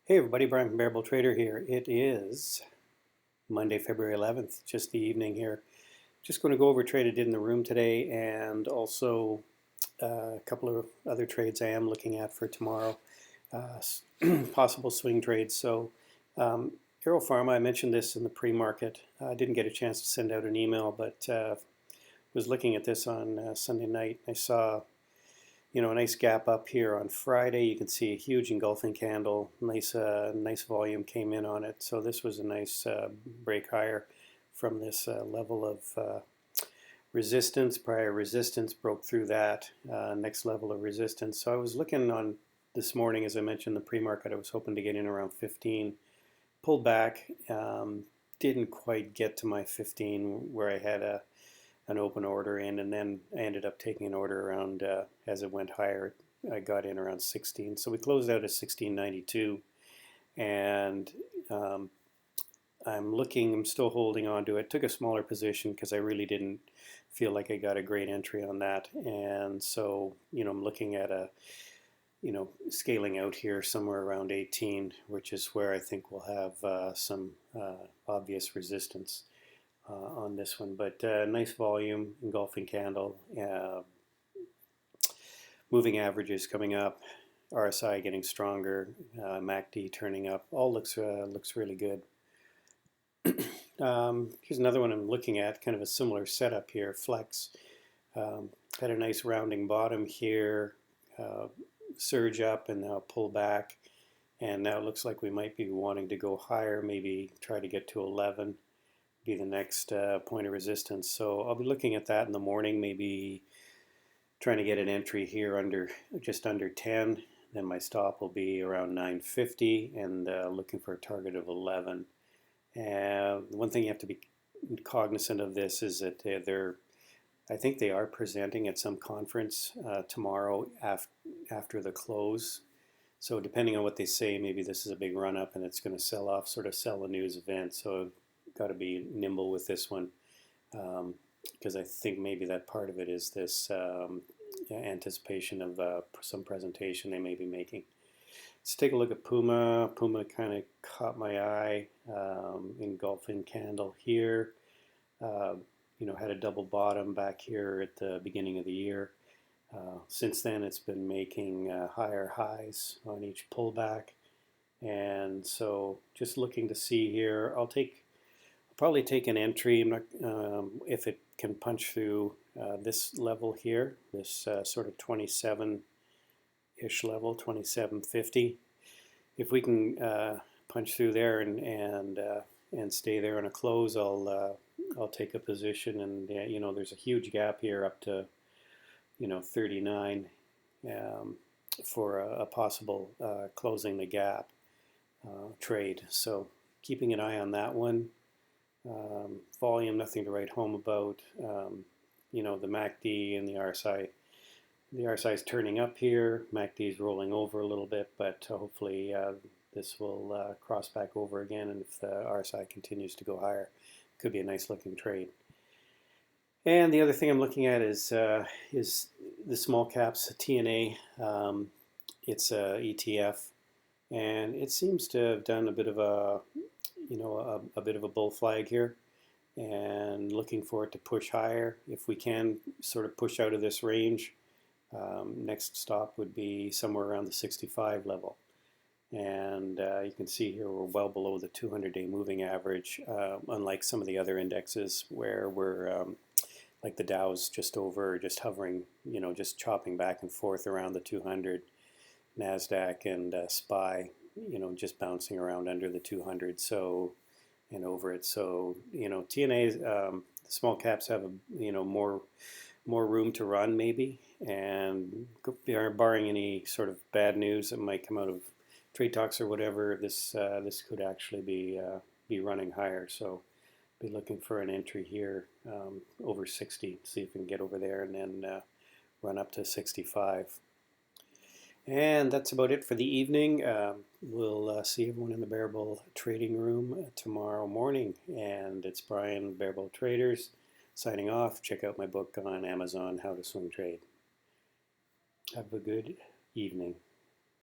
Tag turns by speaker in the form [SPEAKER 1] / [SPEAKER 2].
[SPEAKER 1] Hey everybody, Brian from Bearable Trader here. It is Monday, February 11th, just the evening here. Just going to go over a trade I did in the room today and also a couple of other trades I am looking at for tomorrow, possible swing trades. So ARWR, I mentioned this in the pre-market. I didn't get a chance to send out an email, but was looking at this on Sunday night. I saw a nice gap up here on Friday. You can see a huge engulfing candle. Nice volume came in on it. So this was a nice break higher from this level of resistance. Prior resistance broke through that next level of resistance. So I was looking on this morning, as I mentioned, the pre-market. I was hoping to get in around 15. Pulled back. Didn't quite get to my 15 where I had an open order in, and then I ended up taking an order around as it went higher. I got in around 16, so we closed out at 16.92, and I'm still holding on to it. Took a smaller position because I really didn't feel like I got a great entry on that, and so I'm looking at scaling out here somewhere around 18, which is where I think we'll have some obvious resistance on this one, but nice volume, engulfing candle, moving averages coming up, RSI getting stronger, MACD turning up. All looks really good. Here's another one I'm looking at, kind of a similar setup here. Flex had a nice rounding bottom here, surge up, and now pull back, and now it looks like we might be wanting to go higher, maybe try to get to 11. Be the next point of resistance. So I'll be looking at that in the morning, maybe trying to get an entry here just under 10. Then my stop will be around 950 and looking for a target of 11. And one thing you have to be cognizant of this is that I think they are presenting at some conference tomorrow after the close. So depending on what they say, maybe this is a big run up and it's going to sell off, sort of sell a news event. So got to be nimble with this one because I think maybe that part of it is this anticipation of some presentation they may be making. Let's take a look at Puma. Puma kind of caught my eye. Engulfing candle here. Had a double bottom back here at the beginning of the year. Since then, it's been making higher highs on each pullback. And so just looking to see here, I'll probably take an entry. I'm not, if it can punch through this level here, this sort of 27-ish level, 27.50. If we can punch through there and stay there on a close, I'll take a position. And there's a huge gap here up to 39 for a possible closing the gap trade. So keeping an eye on that one. Volume, nothing to write home about. The MACD and the RSI. The RSI is turning up here. MACD is rolling over a little bit, but hopefully this will cross back over again. And if the RSI continues to go higher, it could be a nice looking trade. And the other thing I'm looking at is the small caps TNA. It's a ETF, and it seems to have done a bit of a bit of a bull flag here, and looking for it to push higher. If we can sort of push out of this range, next stop would be somewhere around the 65 level. And you can see here we're well below the 200-day moving average, unlike some of the other indexes where we're like the Dow's just hovering, just chopping back and forth around the 200. NASDAQ and SPY, just bouncing around under the 200, and over it. So TNA's small caps have more room to run maybe, and barring any sort of bad news that might come out of trade talks or whatever, this could actually be running higher. So be looking for an entry here over 60. See if we can get over there and then run up to 65. And that's about it for the evening. We'll see everyone in the Bearable Trading Room tomorrow morning. And it's Brian, Bearable Traders, signing off. Check out my book on Amazon, How to Swing Trade. Have a good evening.